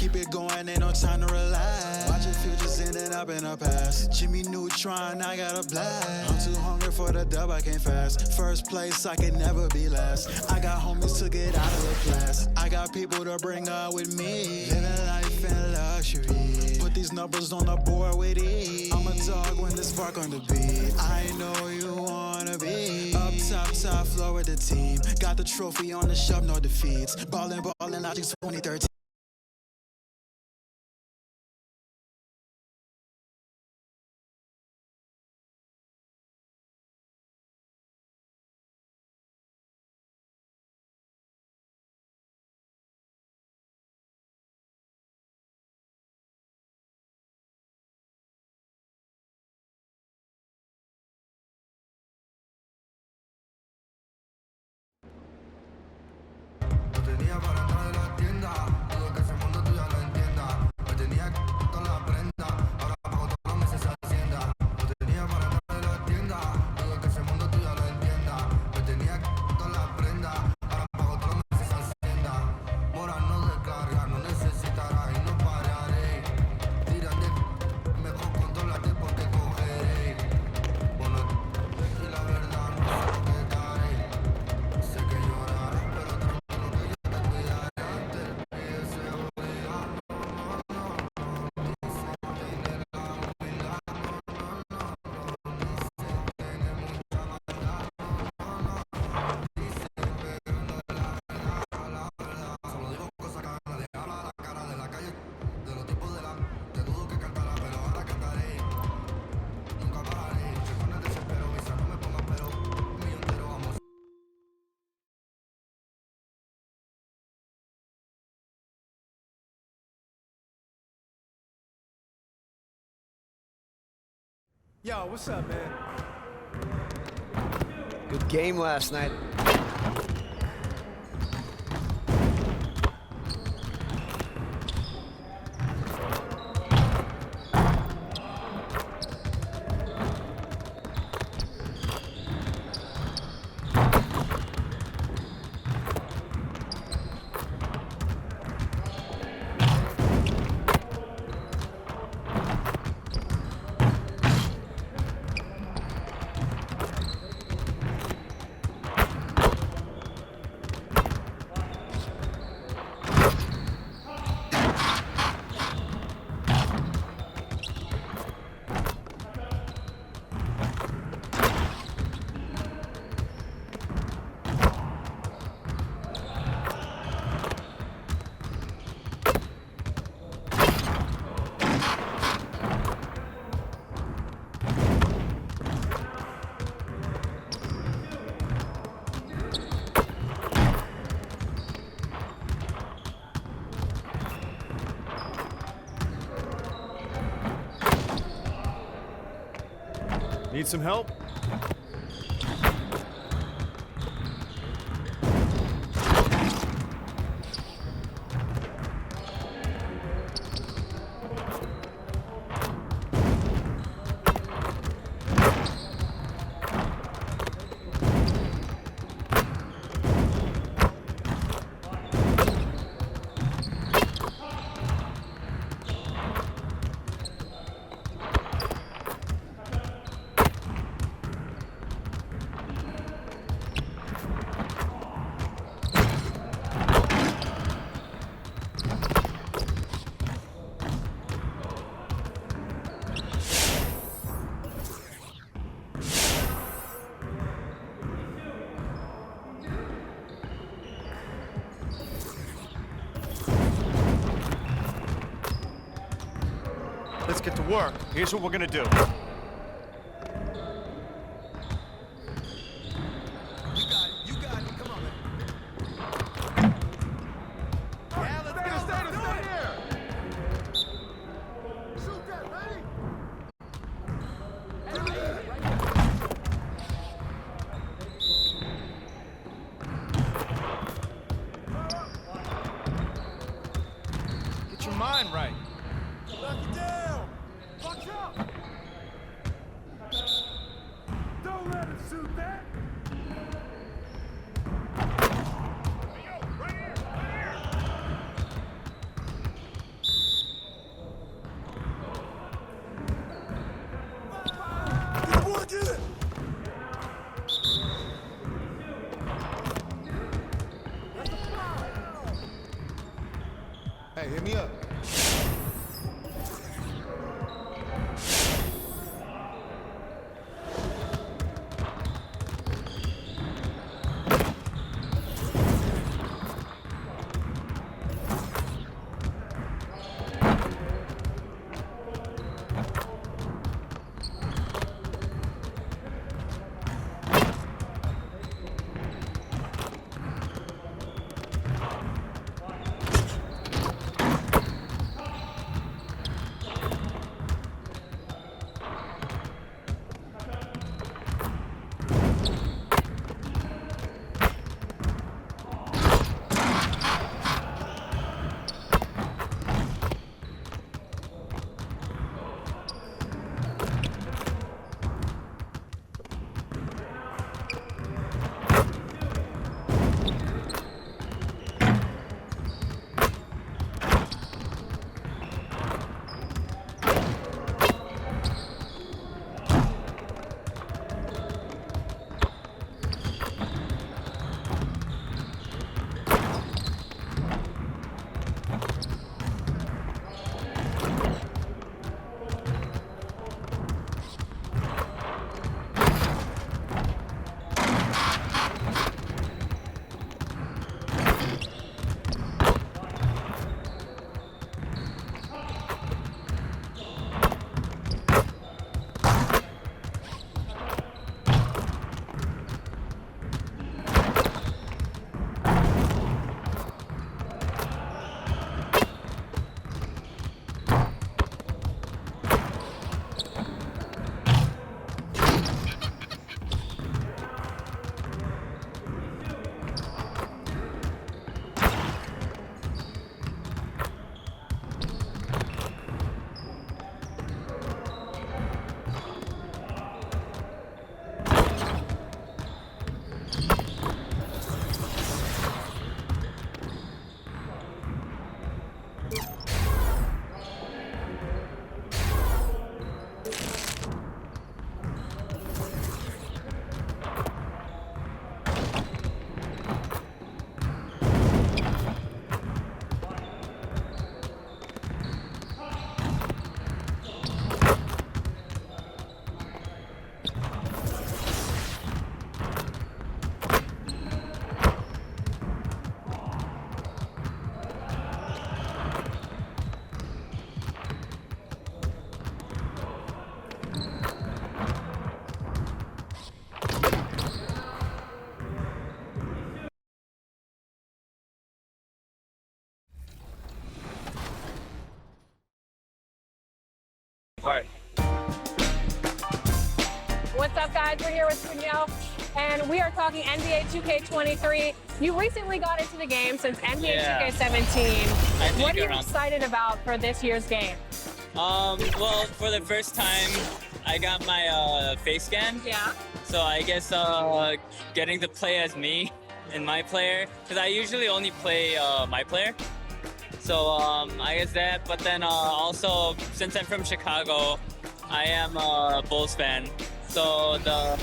keep it going, ain't no time to relax. Watching futures ending up in the past. Jimmy Neutron, I got a blast. I'm too hungry for the dub, I can't fast. First place, I can never be last. I got homies to get out of the class. I got people to bring up with me. Living life in luxury. Put these numbers on the board with ease. I'm a dog when there's spark on the beat. I know you wanna be up top floor with the team. Got the trophy on the shelf, no defeats. Ballin', I just 2013. Tenía para entrar de la tienda, dudo que ese mundo tú ya lo entiendas. Me tenía que toda la prenda, ahora pago todos los meses Hacienda. No tenía para entrar de la tienda, dudo que ese mundo tú ya lo entiendas. Me tenía que toda la prenda, ahora pago todos los meses Hacienda. Mora no descarga, no necesitarás y no pararé. Tiran de mejor controlarte porque cogeré. Bueno, y la verdad no sé lo que daré. Sé que lloraré, pero tranquilo que yo te cuidaré. Antes y ese obligado, dice tener la humildad, dice tener mucha maldad, dice pero no es la verdad. Solo digo cosas que hablan de habla a la cara de la calle, de los tipos de la, te dudo que cantara, pero ahora cantaré. Nunca pararé, que con el desespero, quizá no me pongan pero, un millón entero vamos. Yo, what's up, man? Good game last night. Need some help? Let's get to work. Here's what we're gonna do. You got it, come on, man. Yeah, let's go. Stay here. Shoot that, ready? Get your mind right. Knock it down! Watch out! Don't let him shoot that! Hey, yo, right here! Hey, hit me up. What's up, guys? We're here with Danielle, and we are talking NBA 2K23. You recently got into the game since NBA 2K17. What are you excited about for this year's game? Well, for the first time, I got my face scan. Yeah. So I guess getting to play as me and my player, because I usually only play my player. So I guess that, but then also, since I'm from Chicago, I am a Bulls fan. So the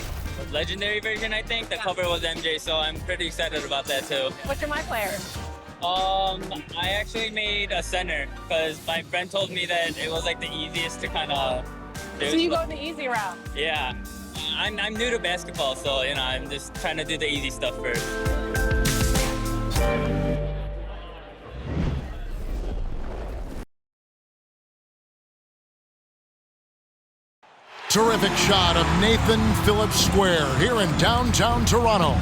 legendary version, I think, the cover was MJ, so I'm pretty excited about that too. What's your my player? I actually made a center because my friend told me that it was like the easiest to kind of do. So you go the easy route? Yeah. I'm new to basketball, so you know, I'm just trying to do the easy stuff first. Terrific shot of Nathan Phillips Square here in downtown Toronto.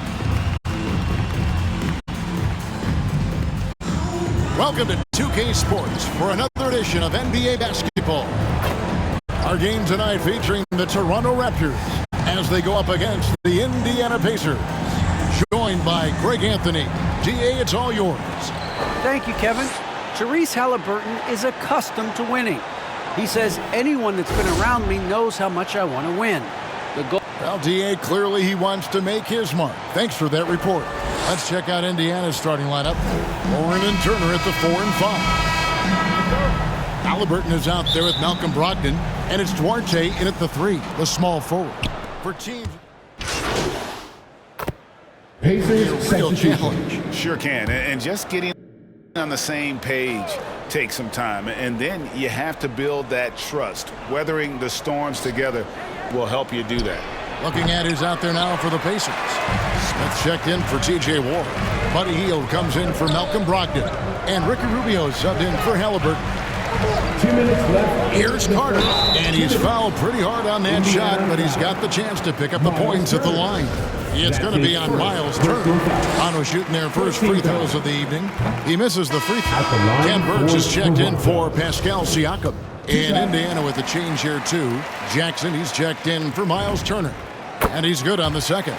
Welcome to 2K Sports for another edition of NBA basketball. Our game tonight featuring the Toronto Raptors as they go up against the Indiana Pacers. Joined by Greg Anthony. DA, it's all yours. Thank you, Kevin. Therese Halliburton is accustomed to winning. He says anyone that's been around me knows how much I want to win. The goal. Well, DA, clearly he wants to make his mark. Thanks for that report. Let's check out Indiana's starting lineup. Warren and Turner at the 4 and 5. Halliburton is out there with Malcolm Brogdon, and it's Duarte in at the 3, the small forward. For teams. Pacers real challenge. Sure can, and just getting on the same page. take some time, and then you have to build that trust. Weathering the storms together will help you do that. Looking at who's out there now for the Pacers. Smith checked in for T.J. Ward. Buddy Hield comes in for Malcolm Brogdon. And Ricky Rubio subbed in for Halliburton. 2 minutes left. Here's Carter. And he's fouled pretty hard on that shot, but he's got the chance to pick up the points at the line. It's going to be on Miles Turner. Ono shooting their first free throws of the evening. He misses the free throw. Ken Burks is checked in for Pascal Siakam. And Indiana with a change here too. Jackson, he's checked in for Miles Turner. And he's good on the second.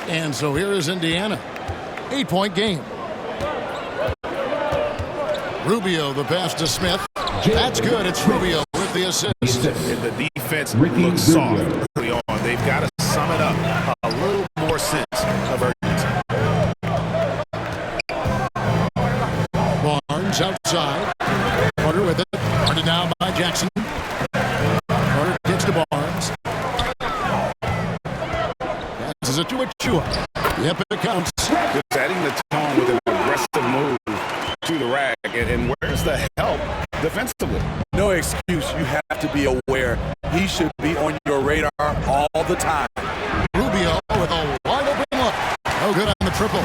And so here is Indiana. 8-point game. Rubio, the pass to Smith. That's good. It's Rubio with the assist. And the defense looks soft early on. They've got to sum it up. A little more sense of urgency. Barnes outside. Carter with it. Guarded now by Jackson. Carter gets to Barnes. Passes it to Achua. Yep, it counts. Just setting the tone with an aggressive move to the rack. And where's the help defensively? No excuse. You have to be aware. He should be on your radar all the time. Rubio with a wide open look. No good on the triple.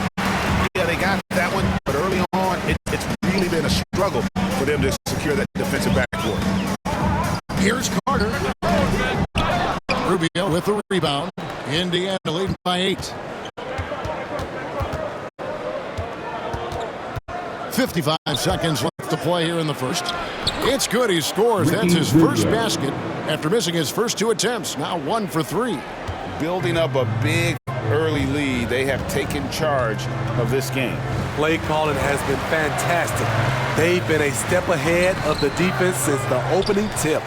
Yeah, they got that one, but early on, it's really been a struggle for them to secure that defensive backcourt. Here's Carter. Rubio with the rebound. Indiana leading by 8. 55 seconds left to play here in the first. It's good. He scores. That's his first basket after missing his first 2 attempts. Now 1 for 3. Building up a big early lead. They have taken charge of this game. Play calling has been fantastic. They've been a step ahead of the defense since the opening tip.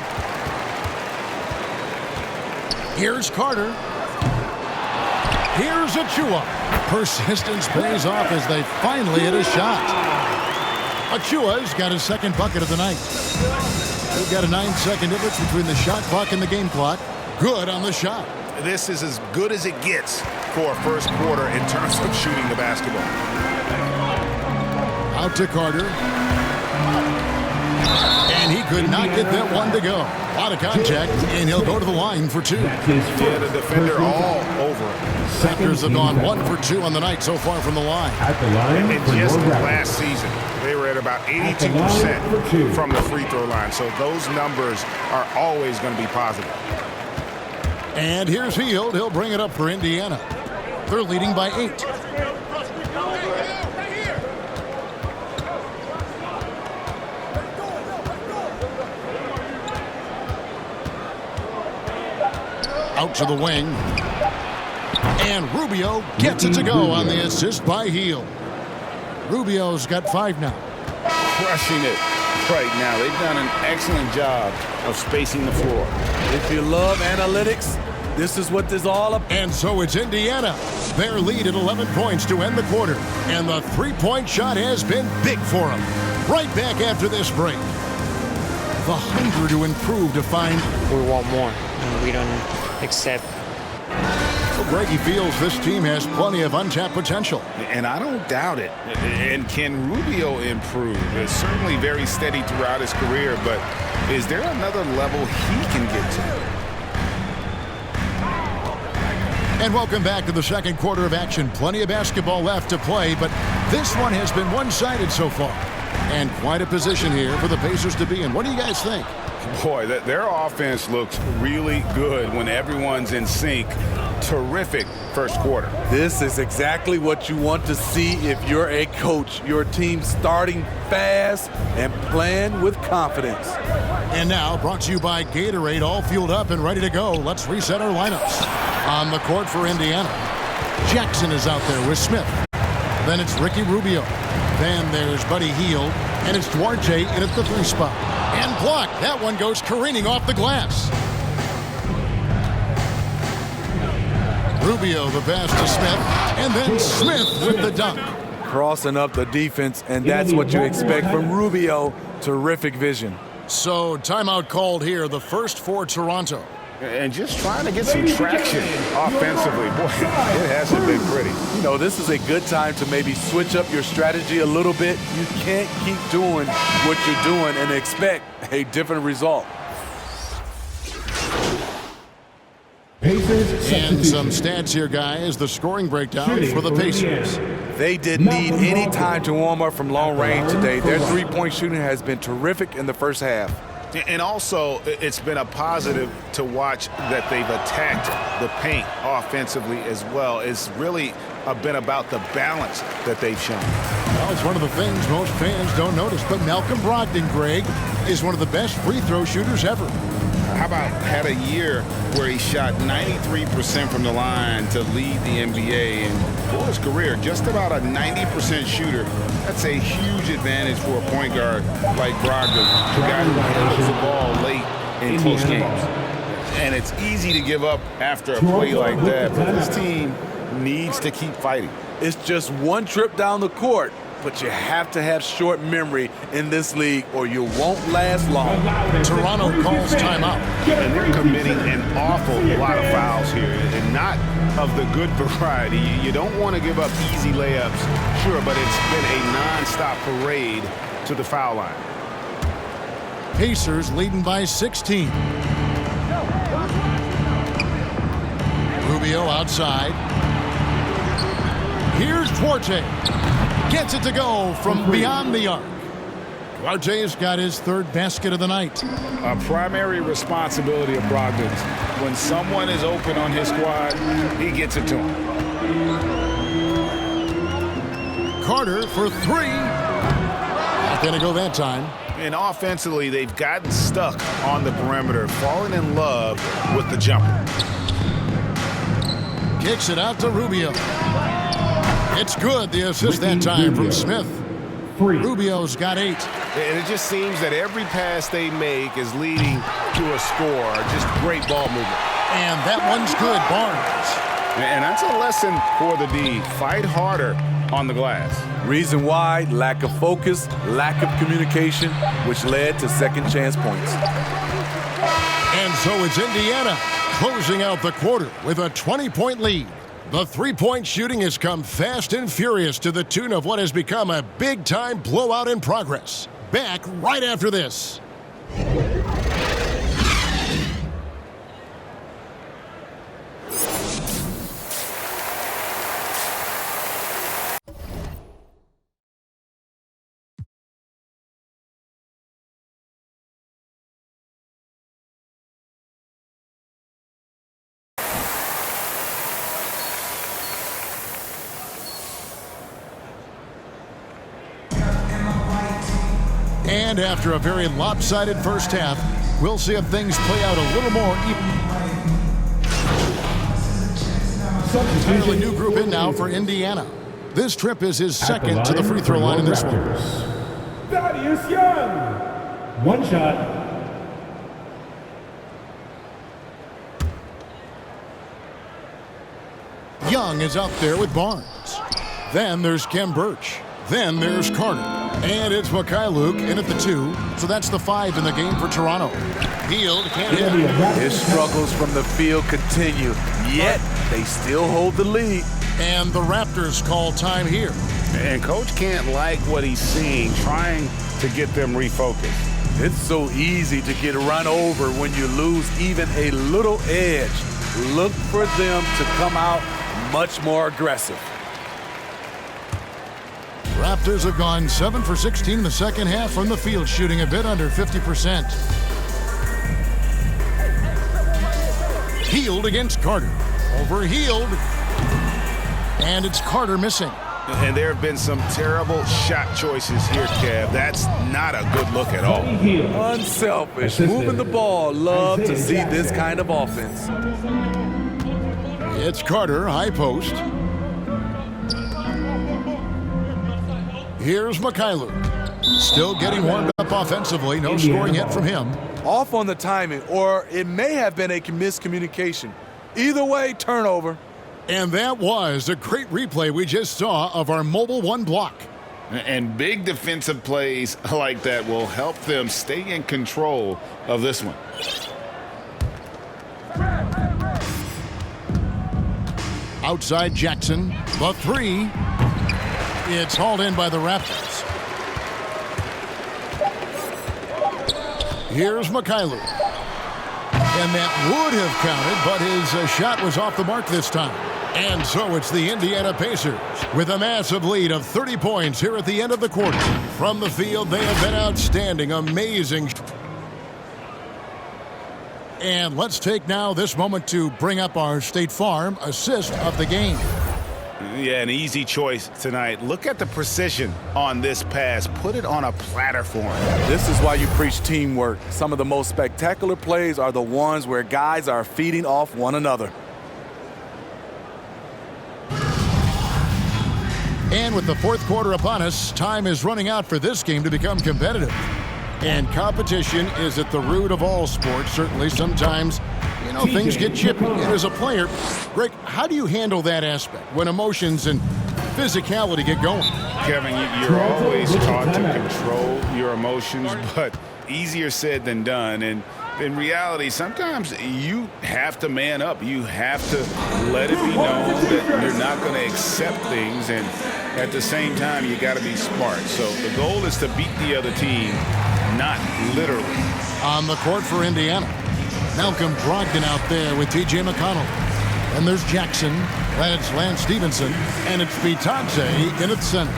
Here's Carter. Here's Achua. Persistence pays off as they finally hit a shot. Achua's got his second bucket of the night. They've got a 9-second difference between the shot clock and the game clock. Good on the shot. This is as good as it gets for a first quarter in terms of shooting the basketball. Out to Carter. And he could not get that one to go. A lot of contact, and he'll go to the line for 2. Yeah, the defender all over it. Raptors have gone 1 for 2 on the night so far from the line. At the line And for just your Raptors. last season, they were at about 82% from the free throw line. So those numbers are always going to be positive. And here's Hield. He'll bring it up for Indiana. They're leading by 8. Out to the wing. And Rubio gets it to go on the assist by Hield. Rubio's got 5 now. Crushing it right now. They've done an excellent job of spacing the floor. If you love analytics, this is what this is all about. And so it's Indiana. Their lead at 11 points to end the quarter. And the three-point shot has been big for them. Right back after this break. The hunger to improve to find... We want more. We don't accept. Well, Greggy feels this team has plenty of untapped potential. And I don't doubt it. And can Rubio improve? It's certainly very steady throughout his career, but is there another level he can get to? And welcome back to the second quarter of action. Plenty of basketball left to play, but this one has been one-sided so far. And quite a position here for the Pacers to be in. What do you guys think? Boy, their offense looks really good when everyone's in sync. Terrific first quarter. This is exactly what you want to see if you're a coach. Your team starting fast and playing with confidence. And now, brought to you by Gatorade, all fueled up and ready to go. Let's reset our lineups. On the court for Indiana, Jackson is out there with Smith. Then it's Ricky Rubio. Then there's Buddy Hield. And it's Duarte in at the 3 spot. And blocked. That one goes careening off the glass. Rubio the pass to Smith. And then Smith with the dunk. Crossing up the defense, and that's what you expect from Rubio. Terrific vision. So timeout called here, the first for Toronto. And just trying to get some traction offensively. Boy, it hasn't been pretty. You know, this is a good time to maybe switch up your strategy a little bit. You can't keep doing what you're doing and expect a different result. And some stats here, guys. The scoring breakdown for the Pacers. They didn't need any time to warm up from long range today. Their three-point shooting has been terrific in the first half. And also, it's been a positive to watch that they've attacked the paint offensively as well. It's really been about the balance that they've shown. Well, it's one of the things most fans don't notice, but Malcolm Brogdon, Greg, is one of the best free throw shooters ever. How about had a year where he shot 93% from the line to lead the NBA, and for his career, just about a 90% shooter. That's a huge advantage for a point guard like Brogdon, the guy who handles the ball late in close games. And it's easy to give up after a play like that, but this team needs to keep fighting. It's just one trip down the court, but you have to have short memory in this league or you won't last long. Toronto calls timeout. And they're committing an awful lot of fouls here, and not of the good variety. You don't want to give up easy layups, sure, but it's been a nonstop parade to the foul line. Pacers leading by 16. Rubio outside. Here's Duarte. Gets it to go from beyond the arc. Duarte's got his third basket of the night. A primary responsibility of Brogdon's. When someone is open on his squad, he gets it to him. Carter for three. Not going to go that time. And offensively, they've gotten stuck on the perimeter, falling in love with the jumper. Kicks it out to Rubio. It's good, the assist that time from Smith. Rubio's got 8. And it just seems that every pass they make is leading to a score. Just great ball movement. And that one's good, Barnes. And that's a lesson for the D. Fight harder on the glass. Reason why, lack of focus, lack of communication, which led to second chance points. And so it's Indiana closing out the quarter with a 20-point lead. The three-point shooting has come fast and furious to the tune of what has become a big-time blowout in progress. Back right after this. And after a very lopsided first half, we'll see if things play out a little more even. Entirely new group in now for Indiana. This trip is his second to the free throw line in this one. Thaddeus Young. One shot. Young is out there with Barnes. Then there's Kem Birch. Then there's Carter. And it's MyCareer in at the 2, so that's the 5 in the game for Toronto. Hield can't hit. His struggles from the field continue, yet they still hold the lead. And the Raptors call time here. And Coach can't like what he's seeing, trying to get them refocused. It's so easy to get run over when you lose even a little edge. Look for them to come out much more aggressive. Raptors have gone 7 for 16 in the second half from the field, shooting a bit under 50%. Hield against Carter. Over Hield. And it's Carter missing. And there have been some terrible shot choices here, Kev. That's not a good look at all. Unselfish, moving the ball. Love to see this kind of offense. It's Carter, high post. Here's MyCareer. Still getting warmed up offensively. No scoring yet from him. Off on the timing, or it may have been a miscommunication. Either way, turnover. And that was a great replay we just saw of our Mobile One block. And big defensive plays like that will help them stay in control of this one. Outside Jackson. The three. It's hauled in by the Raptors. Here's McCailloux. And that would have counted, but his shot was off the mark this time. And so it's the Indiana Pacers with a massive lead of 30 points here at the end of the quarter. From the field, they have been outstanding, amazing. And let's take now this moment to bring up our State Farm assist of the game. Yeah, an easy choice tonight. Look at the precision on this pass. Put it on a platter for him. This is why you preach teamwork. Some of the most spectacular plays are the ones where guys are feeding off one another. And with the fourth quarter upon us, time is running out for this game to become competitive. And competition is at the root of all sports. Certainly, sometimes, things get chippy. And as a player, Greg, how do you handle that aspect when emotions and physicality get going? Kevin, you're always taught to control your emotions, but easier said than done. And in reality, sometimes you have to man up. You have to let it be known that you're not going to accept things. And at the same time, you got to be smart. So the goal is to beat the other team, not literally. On the court for Indiana, Malcolm Brogdon out there with T.J. McConnell. And there's Jackson, that's Lance Stevenson, and it's Bitadze in its center.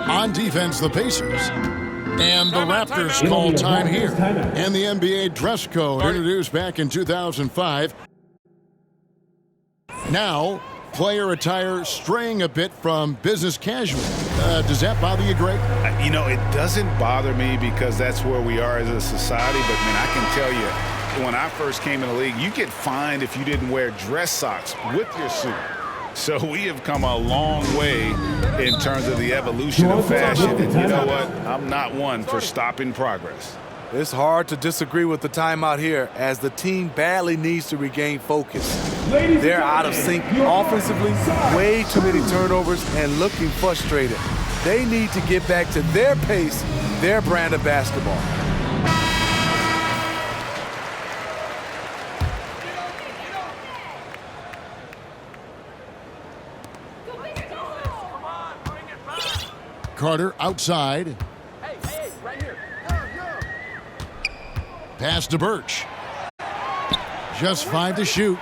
On defense, the Pacers. And the Raptors call time here. And the NBA dress code introduced back in 2005. Now, player attire straying a bit from business casual. Does that bother you, Greg? It doesn't bother me because that's where we are as a society. But, man, I can tell you, when I first came in the league, you get fined if you didn't wear dress socks with your suit. So we have come a long way in terms of the evolution of fashion. And you know what? I'm not one for stopping progress. It's hard to disagree with the timeout here as the team badly needs to regain focus. They're out of sync offensively, way too many turnovers, and looking frustrated. They need to get back to their pace, their brand of basketball. Carter outside. Right here. Pass to Birch. Just 5 to shoot.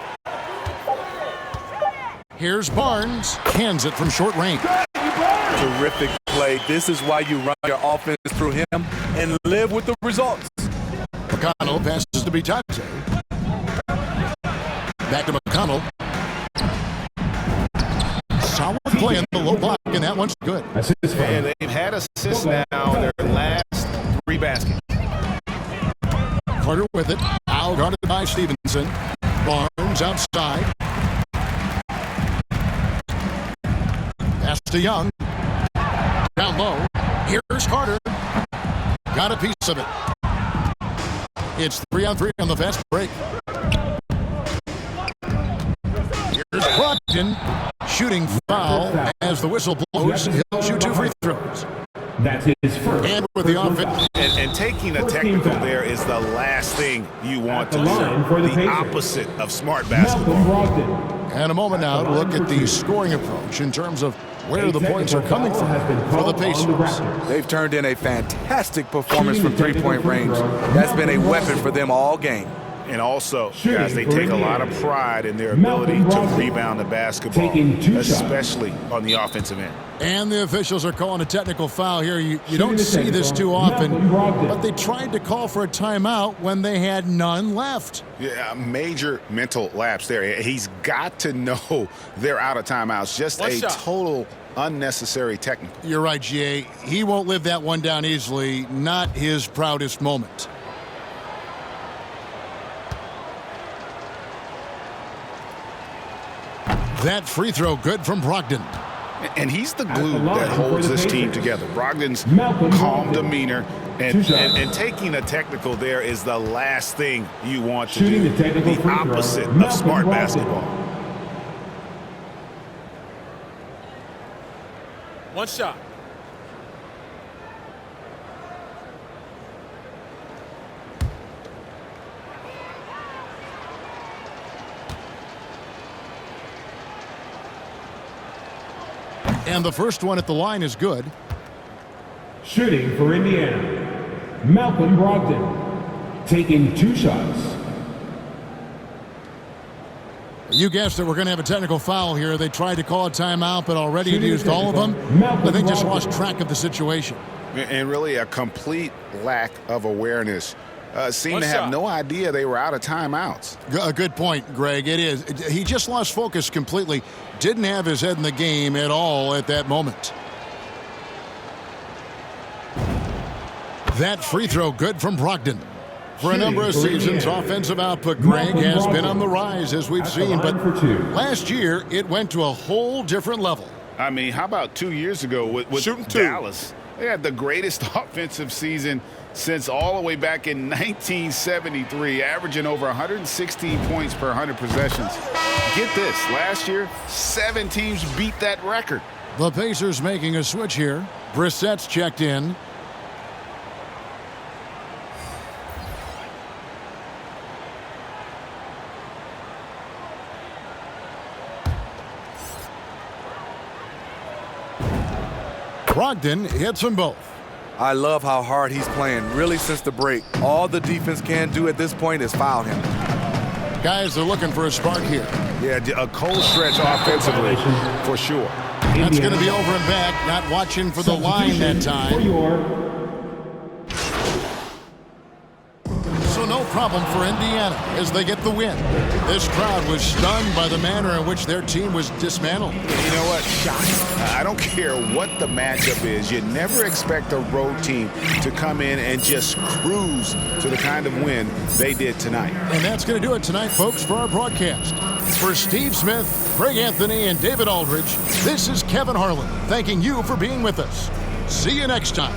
Here's Barnes. Cans it from short range. Terrific play. This is why you run your offense through him and live with the results. McConnell passes to Bitadze. Back to McConnell. Solid play in the low block, and that one's good. And they've had assists now in their last 3 baskets. Carter with it. Out guarded by Stevenson. Barnes outside. Pass to Young. Down low. Here's Carter. Got a piece of it. It's 3-on-3 on the fast break. Here's Brogdon. Shooting foul as the whistle blows. He'll shoot 2 free throws. That's his first. And with the offense. And taking a technical there is the last thing you want to do. The opposite of smart basketball. And a moment now to look at the scoring approach in terms of where the points are coming from for the Pacers. They've turned in a fantastic performance from three-point range. That's been a weapon for them all game. And also, guys, they take a lot of pride in their ability to rebound the basketball, especially on the offensive end. And the officials are calling a technical foul here. You don't see this too often, but they tried to call for a timeout when they had none left. Yeah, major mental lapse there. He's got to know they're out of timeouts. Just a total unnecessary technical. You're right, GA. He won't live that one down easily. Not his proudest moment. That free throw good from Brogdon. And he's the glue that holds this team together. Brogdon's calm demeanor and taking a technical there is the last thing you want to do. The opposite of smart basketball. One shot. And the first one at the line is good. Shooting for Indiana, Malcolm Brogdon, taking 2 shots. You guessed it, we're going to have a technical foul here. They tried to call a timeout, but already used all of them. I think just lost track of the situation. And really a complete lack of awareness. Seemed to have no idea they were out of timeouts. A good point, Greg. It is. He just lost focus completely. Didn't have his head in the game at all at that moment. That free throw good from Brogdon. For a number of seasons, offensive output, Greg, has been on the rise, as we've seen. But last year, it went to a whole different level. I mean, how about 2 years ago with Dallas? They had the greatest offensive season since all the way back in 1973, averaging over 116 points per 100 possessions. Get this, last year, 7 teams beat that record. The Pacers making a switch here. Brissett's checked in. Brogdon hits them both. I love how hard he's playing, really, since the break. All the defense can do at this point is foul him. Guys, they're looking for a spark here. Yeah, a cold stretch offensively, for sure. That's going to be over and back, not watching for the line that time. So no problem for Indiana as they get the win. This crowd was stunned by the manner in which their team was dismantled. You know what? I don't care what the matchup is. You never expect a road team to come in and just cruise to the kind of win they did tonight. And that's going to do it tonight, folks, for our broadcast. For Steve Smith, Greg Anthony, and David Aldridge, this is Kevin Harlan thanking you for being with us. See you next time.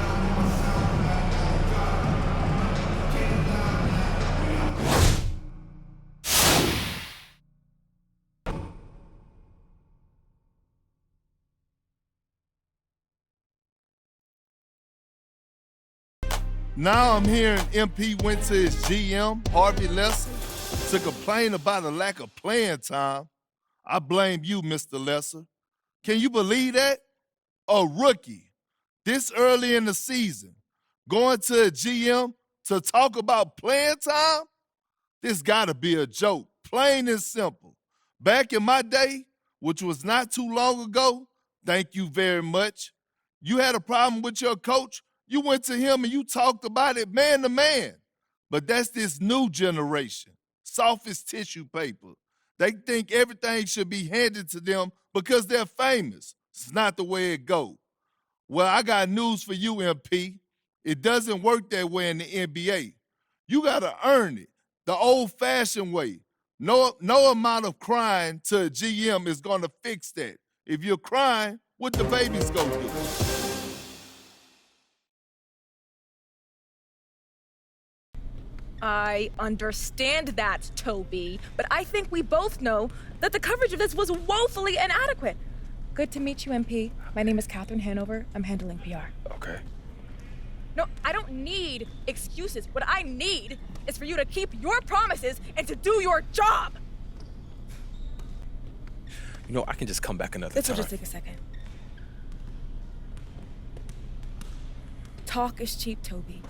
Now I'm hearing MP went to his GM, Harvey Lesser, to complain about a lack of playing time. I blame you, Mr. Lesser. Can you believe that? A rookie, this early in the season, going to a GM to talk about playing time? This gotta be a joke, plain and simple. Back in my day, which was not too long ago, thank you very much, you had a problem with your coach, you went to him and you talked about it man to man. But that's this new generation, soft as tissue paper. They think everything should be handed to them because they're famous. It's not the way it goes. Well, I got news for you, MP. It doesn't work that way in the NBA. You got to earn it the old-fashioned way. No amount of crying to a GM is going to fix that. If you're crying, what the baby's going to do? I understand that, Toby, but I think we both know that the coverage of this was woefully inadequate. Good to meet you, MP. My name is Catherine Hanover. I'm handling PR. Okay. No, I don't need excuses. What I need is for you to keep your promises and to do your job. You know, I can just come back another This time. will just take a second. Talk is cheap, Toby.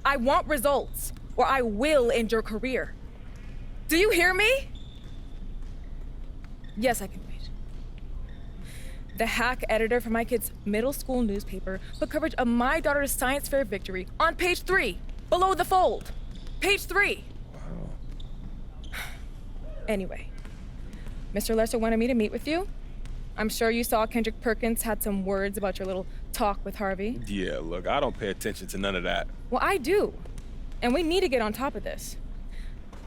I want results, or I will end your career. Do you hear me? Yes, I can wait. The hack editor for my kid's middle school newspaper put coverage of my daughter's science fair victory on page 3, below the fold. Page 3. Wow. Anyway, Mr. Lesser wanted me to meet with you. I'm sure you saw Kendrick Perkins had some words about your little talk with Harvey. Yeah, look, I don't pay attention to none of that. Well, I do. And we need to get on top of this.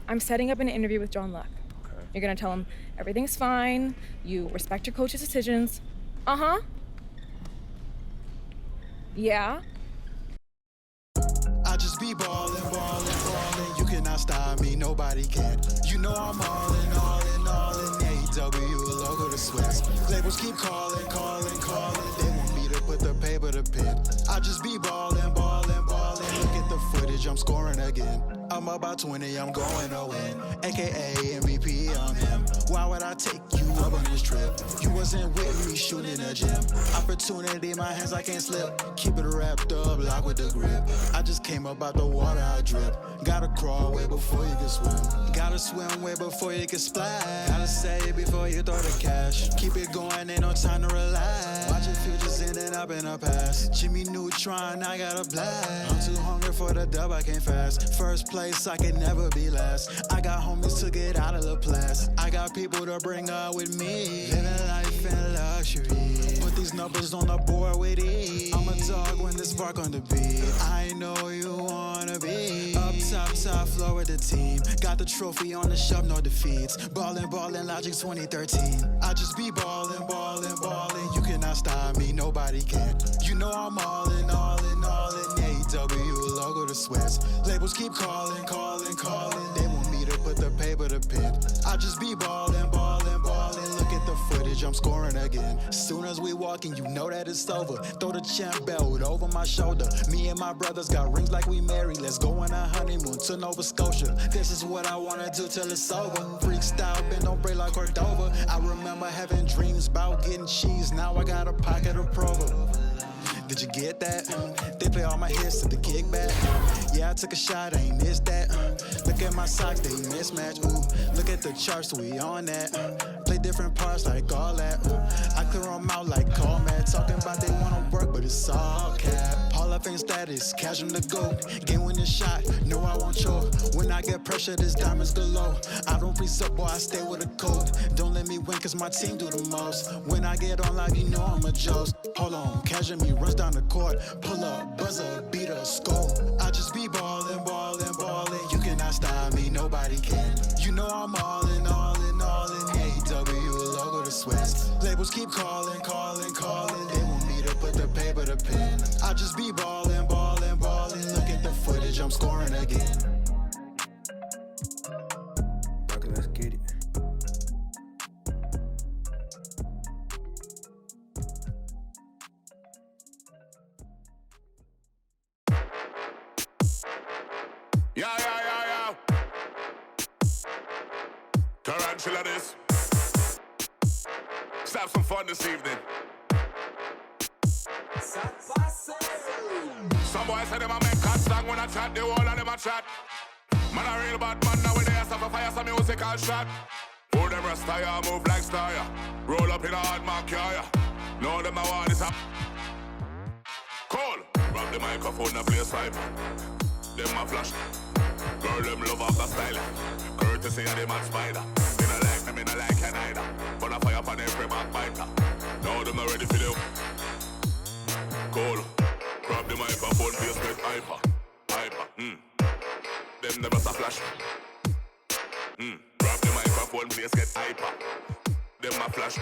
I'm setting up an interview with John Luck. Okay. You're gonna tell him everything's fine, you respect your coach's decisions. Uh-huh. Yeah? I just be ballin', ballin', ballin'. You cannot stop me, nobody can. You know I'm all in, all in, all in. AEW, logo to Swiss. Labels keep calling, calling, calling. They want me to put the paper to pen. I just be ballin', ballin', ballin'. Look at the footage, I'm scoring again. I'm about 20, I'm going to win. AKA MVP, I'm him. Why would I take you up on this trip? You wasn't with me shooting a gym. Opportunity in my hands, I can't slip. Keep it wrapped up, lock with the grip. I just came up out the water, I drip. Gotta crawl way before you can swim. Gotta swim way before you can splash. Gotta save before you throw the cash. Keep it going, ain't no time to relax. Watch your futures ending up in the past. Jimmy Neutron, I got a blast. I'm too hungry for the dub, I can't fast. First place, I can never be last. I got homies to get out of the place. I got people to bring up with me. Living life in luxury. Put these numbers on the board with ease. I'm a dog when there's spark on the beat. I know you wanna be up top floor with the team. Got the trophy on the shelf, no defeats. Ballin', ballin', Logic 2013. I just be ballin', ballin', ballin'. You cannot stop me, nobody can. You know I'm all in, all in, all in. AEW, logo to Swiss. Labels keep calling, calling, calling. They want me to put the paper to pen. I just be ballin', ballin', ballin'. Look at the footage, I'm scoring again. Soon as we walkin', you know that it's over. Throw the champ belt over my shoulder. Me and my brothers got rings like we married. Let's go on a honeymoon to Nova Scotia. This is what I wanna do till it's over. Freak style, bend don't break like Cordova. I remember having dreams about getting cheese. Now I got a pocket of Provo. Did you get that? They play all my hits to the kickback. Yeah, I took a shot, I ain't missed that. Look at my socks, they mismatch. Ooh, look at the charts, we on that. Play different parts like all that. I clear them out like call man. Talking about they wanna work, but it's all cap. Hall of Fame status, cash them the go. Game winning shot, no I won't choke. When I get pressure, this diamonds galore. I don't pre-sub, boy, I stay with a code. Don't let me win, cause my team do the most. When I get on live, you know I'm a joke. Hold on, casual me runs down the court. Pull up, buzzer, beat a score. I just be ballin', ballin', ballin'. You cannot stop me, nobody can. You know I'm all in, all in, all in. AEW, logo to Swiss. Labels keep calling, calling, calling. They want me to put the paper to pen. I just be ballin', ballin', ballin'. Look at the footage, I'm scoring again. Okay, let's get it. Yeah. Tarantula this. Let's have some fun this evening. Some boys say them a make cut song when I chat, the whole of them a chat. Man a real bad man nowadays, have a fire some musical shot. Who them rest tire, move like star. Roll up in a hard MyCareer. Know them a want is up. Call, grab the microphone and play a sniper. Them a flash. Girl, them love off the style. Courtesy of the mad spider. Me no like them, me no like you neither. But I fire upon every backbiter. Now them not ready for the call. Grab the microphone, face get hyper. Them never stop flash. Grab the microphone, place get hyper. Them a flash.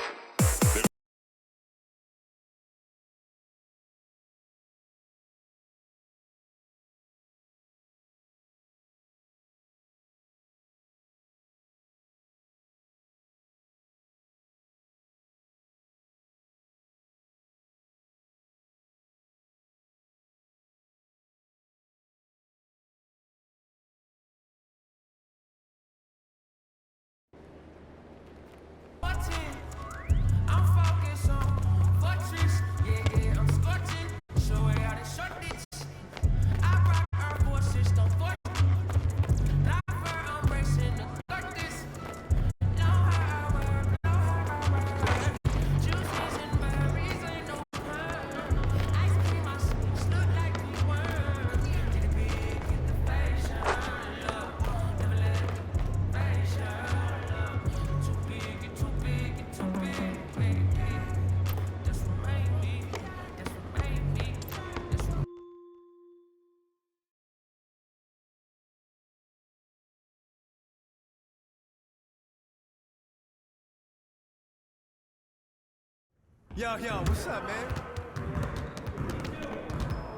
Yo, what's up, man?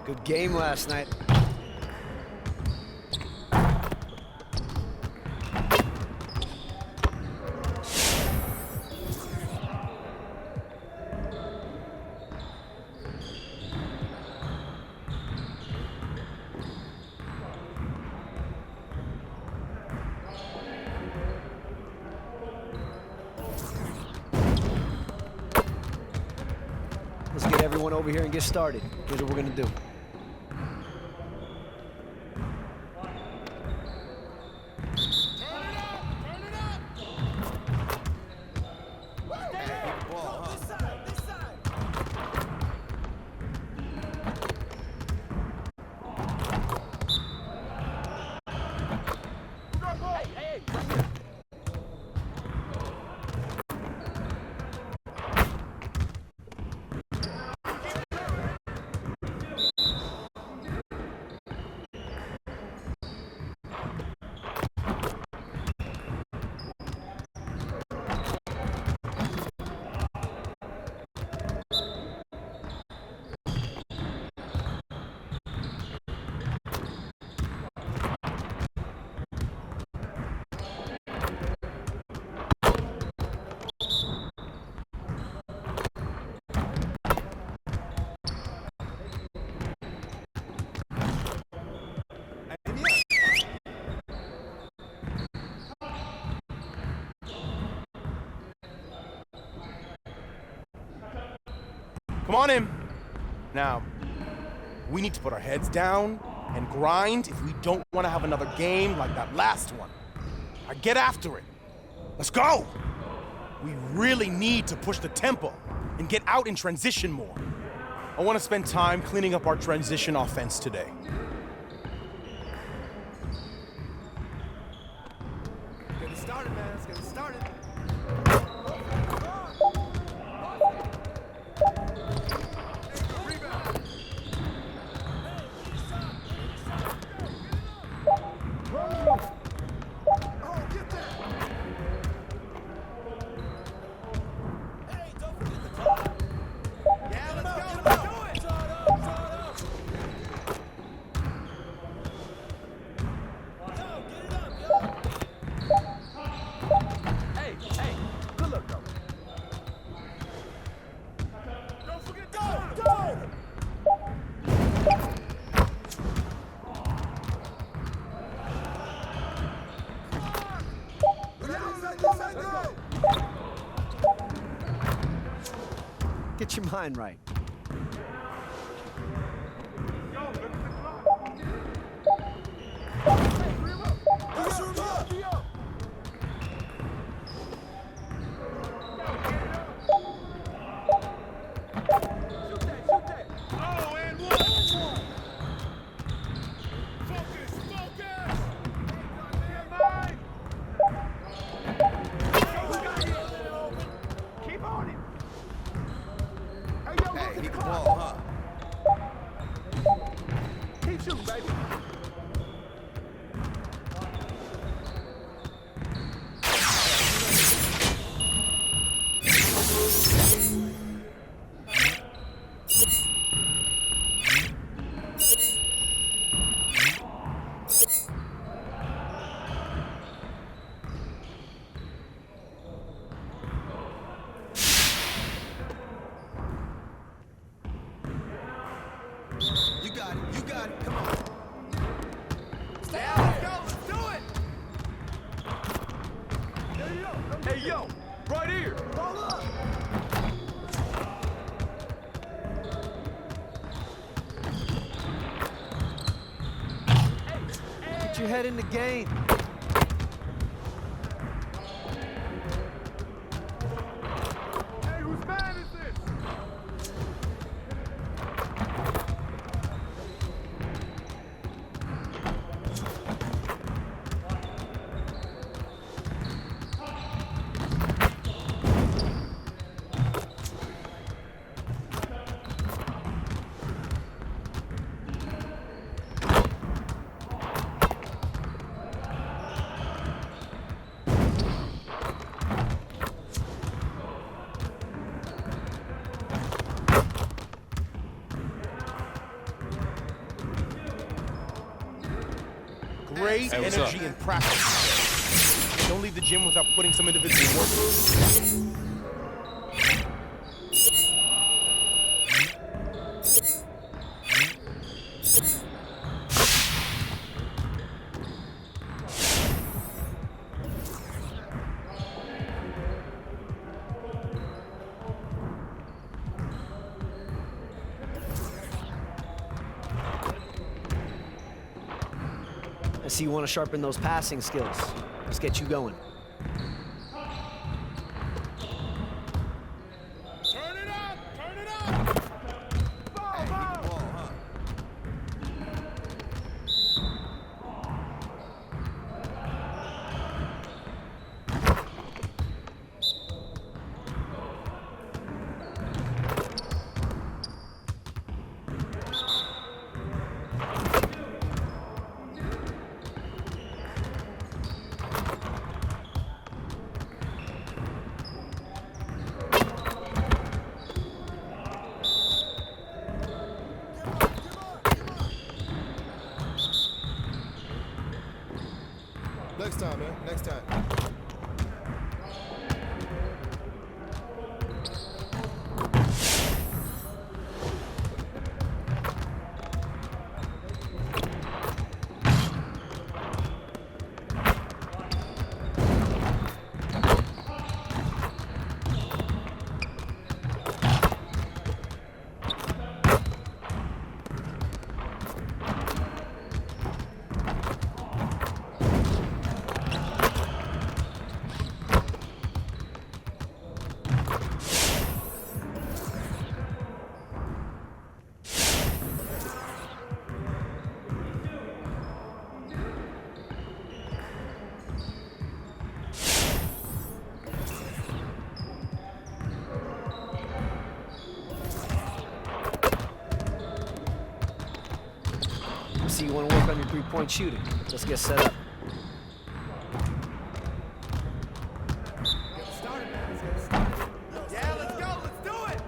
Good game last night. Let's get everyone over here and get started. Here's what we're gonna do. Come on in. Now, we need to put our heads down and grind if we don't want to have another game like that last one. Now get after it. Let's go. We really need to push the tempo and get out in transition more. I want to spend time cleaning up our transition offense today. Get it started, man. Let's get it started. Get your mind right. You got it. Come on. Stay out. Let's go. Let's do it. Hey, yo, right here. Roll up. Get your head in the game. Hey, whose man is this? great Hey, what's energy up? in practice. Don't leave the gym without putting some individual work. I see you want to sharpen those passing skills. Let's get you going. Next time, man. Next time. See you want to work on your three-point shooting. Let's get set up. Yeah, let's go. Let's do it.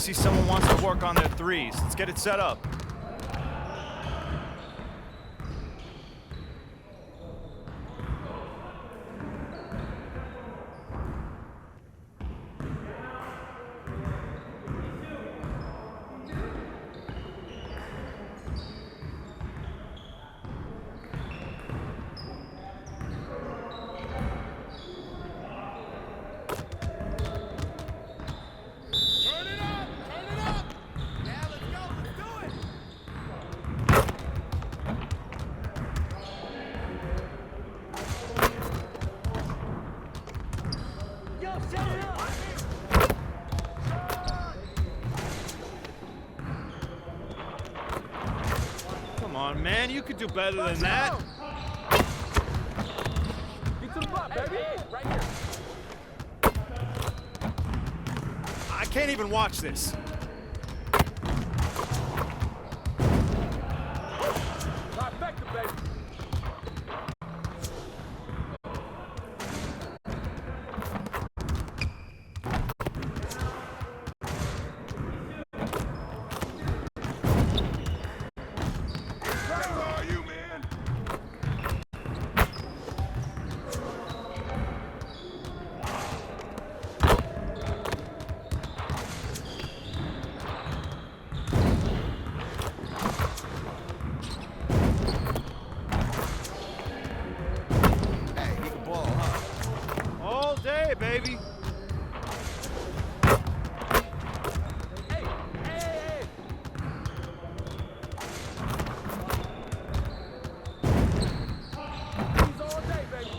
see someone wants to work on their threes. Let's get it set up. Come on, man, you could do better than that. Get to the block, baby. Right here. I can't even watch this. Trifecta, baby. All day, baby. He's all day, baby.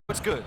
What's good?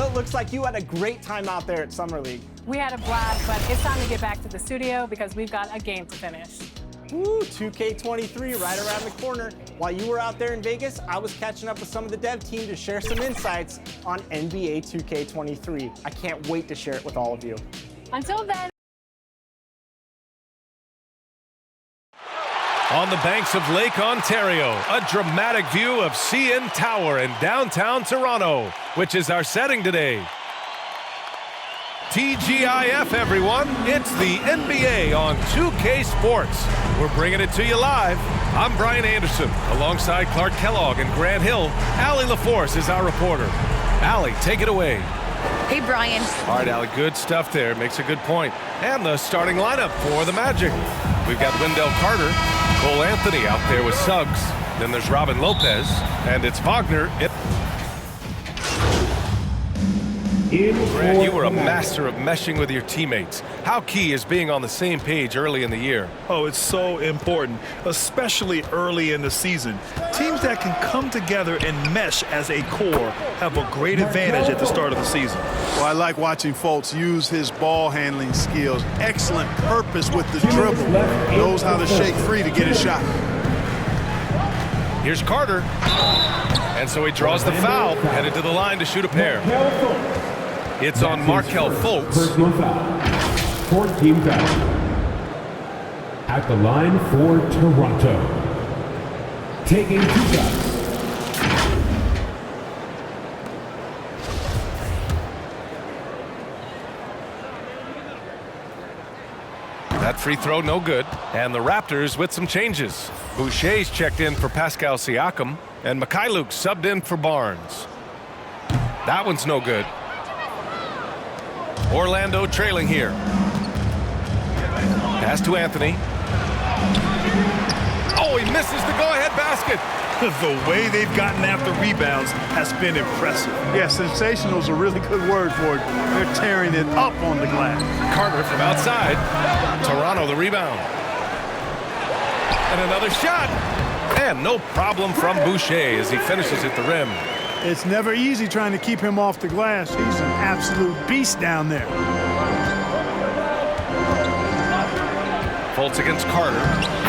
Well, it looks like you had a great time out there at Summer League. We had a blast, but it's time to get back to the studio because we've got a game to finish. Woo, 2K23 right around the corner. While you were out there in Vegas, I was catching up with some of the dev team to share some insights on NBA 2K23. I can't wait to share it with all of you. Until then. On the banks of Lake Ontario, a dramatic view of CN Tower in downtown Toronto, which is our setting today. TGIF, everyone. It's the NBA on 2K Sports. We're bringing it to you live. I'm Brian Anderson, alongside Clark Kellogg and Grant Hill. Allie LaForce is our reporter. Allie, take it away. Hey, Brian. All right, Allie, good stuff there. Makes a good point. And the starting lineup for the Magic. We've got Wendell Carter, Cole Anthony out there with Suggs. Then there's Robin Lopez, and it's Wagner. Grant, you were a master of meshing with your teammates. How key is being on the same page early in the year? Oh, it's so important, especially early in the season. Teams that can come together and mesh as a core have a great advantage at the start of the season. Well, I like watching Fultz use his ball handling skills. Excellent purpose with the dribble. Knows how to shake free to get his shot. Here's Carter. And so he draws the foul, headed to the line to shoot a pair. It's on Markelle Fultz. Personal foul. 14 foul. At the line for Toronto. Taking 2 shots. That free throw no good. And the Raptors with some changes. Boucher's checked in for Pascal Siakam. And Mikhailuk subbed in for Barnes. That one's no good. Orlando trailing here. Pass to Anthony. Oh, he misses the go-ahead basket. The way they've gotten after rebounds has been impressive. Yeah, sensational is a really good word for it. They're tearing it up on the glass. Carter from outside. Toronto the rebound. And another shot. And no problem from Boucher as he finishes at the rim. It's never easy trying to keep him off the glass. He's an absolute beast down there. Fultz against Carter.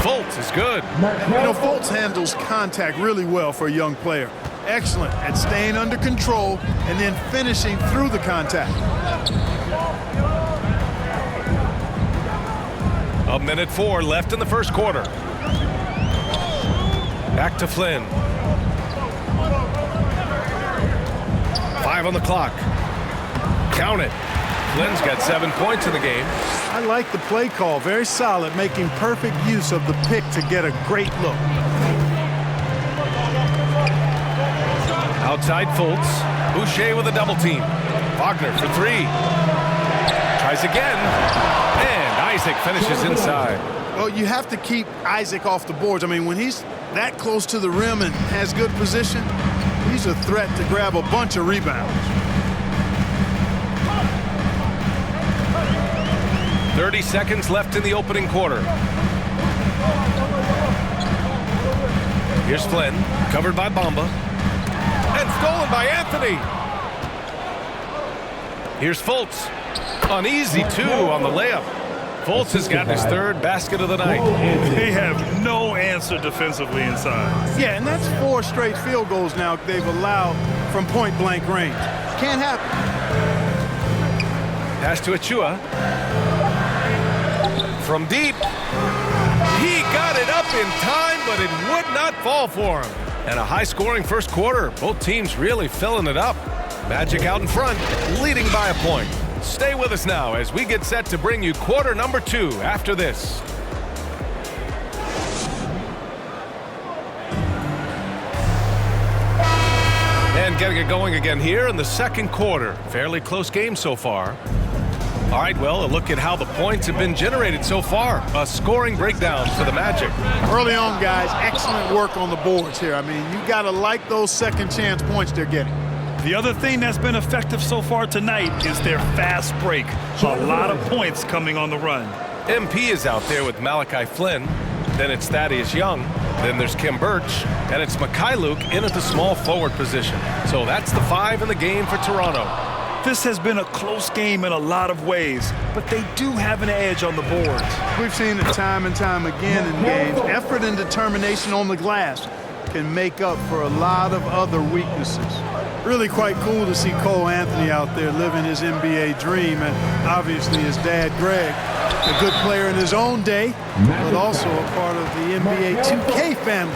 Fultz is good. You know, Fultz handles contact really well for a young player. Excellent at staying under control and then finishing through the contact. A minute 4 left in the first quarter. Back to Flynn. 5 on the clock. Count it. Flynn's got 7 points in the game. I like the play call. Very solid, making perfect use of the pick to get a great look. Outside Fultz. Boucher with a double team. Wagner for 3. Tries again. And Isaac finishes inside. Well, you have to keep Isaac off the boards. I mean, when he's that close to the rim and has good position, he's a threat to grab a bunch of rebounds. 30 seconds left in the opening quarter. Here's Flynn, covered by Bamba. And stolen by Anthony. Here's Fultz. An easy 2 on the layup. Fultz has got his 3rd basket of the night. They have no answer defensively inside. Yeah, and that's 4 straight field goals now they've allowed from point-blank range. Can't happen. Pass to Achua. From deep. He got it up in time, but it would not fall for him. And a high-scoring first quarter. Both teams really filling it up. Magic out in front, leading by a point. Stay with us now as we get set to bring you quarter number 2 after this. And getting it going again here in the second quarter. Fairly close game so far. All right, well, a look at how the points have been generated so far. A scoring breakdown for the Magic. Early on, guys, excellent work on the boards here. I mean, you got to like those second chance points they're getting. The other thing that's been effective so far tonight is their fast break. A lot of points coming on the run. MP is out there with Malachi Flynn. Then it's Thaddeus Young. Then there's Kim Birch. And it's Mikhailuk in at the small forward position. So that's the 5 in the game for Toronto. This has been a close game in a lot of ways, but they do have an edge on the boards. We've seen it time and time again in games. Effort and determination on the glass can make up for a lot of other weaknesses. Really quite cool to see Cole Anthony out there living his NBA dream, and obviously his dad, Greg, a good player in his own day, but also a part of the NBA 2K family,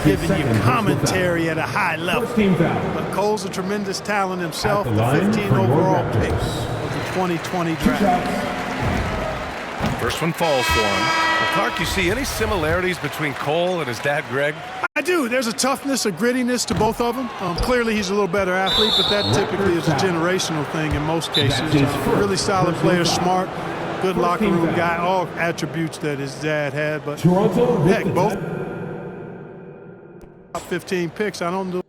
giving you commentary at a high level. But Cole's a tremendous talent himself, the 15 overall pick of the 2020 draft. First one falls for him. Well, Clark, you see any similarities between Cole and his dad, Greg? I do. There's a toughness, a grittiness to both of them. Clearly, he's a little better athlete, but that typically is a generational thing in most cases. Really solid player, smart, good locker room guy, all attributes that his dad had. But heck, both top 15 picks. I don't know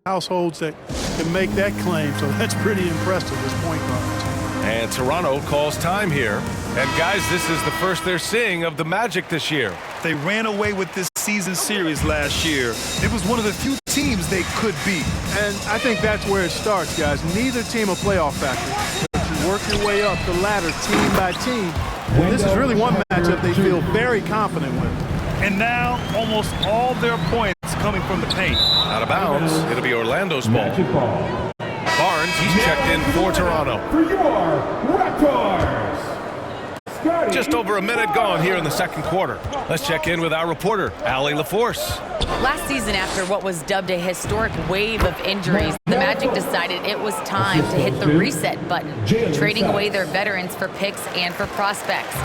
households that can make that claim, so that's pretty impressive as point guards. And Toronto calls time here. And guys, this is the first they're seeing of the Magic this year. They ran away with this season series last year. It was one of the few teams they could beat. And I think that's where it starts, guys. Neither team a playoff factor. But you work your way up the ladder team by team. And this is really one matchup they feel very confident with. And now almost all their points coming from the paint. Out of bounds. It'll be Orlando's ball. Barnes, he's checked in for Toronto. For your Raptors, Just over a minute gone here in the second quarter. Let's check in with our reporter, Allie LaForce. Last season, after what was dubbed a historic wave of injuries, the Magic decided it was time to hit the reset button, trading away their veterans for picks and for prospects.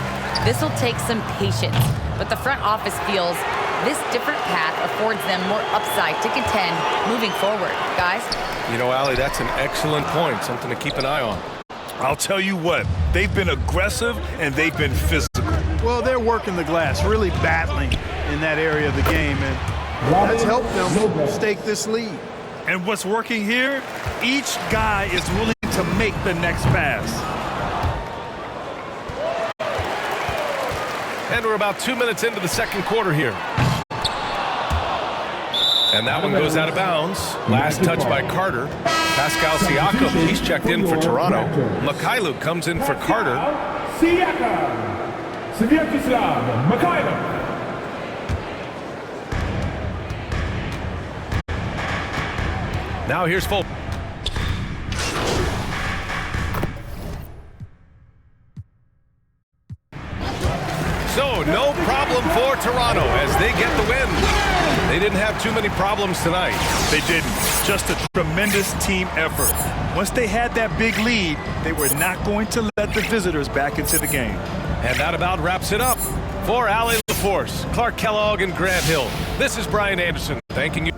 This will take some patience, but the front office feels this different path affords them more upside to contend moving forward. Guys? You know, Allie, that's an excellent point, something to keep an eye on. I'll tell you what, they've been aggressive and they've been physical. Well, they're working the glass, really battling in that area of the game, and that's helped them stake this lead. And what's working here? Each guy is willing to make the next pass. And we're about 2 minutes into the second quarter here. And that one goes out of bounds. Last touch by Carter. Pascal Siakam, he's checked in for Toronto. Mikhailuk comes in for Carter. Siakam. Sviatoslav Mikhailuk. Now here's Fulton. So, no problem for Toronto as they get the win. They didn't have too many problems tonight. They didn't. Just a tremendous team effort. Once they had that big lead, they were not going to let the visitors back into the game. And that about wraps it up. For Allie LaForce, Clark Kellogg, and Grant Hill, this is Brian Anderson thanking you.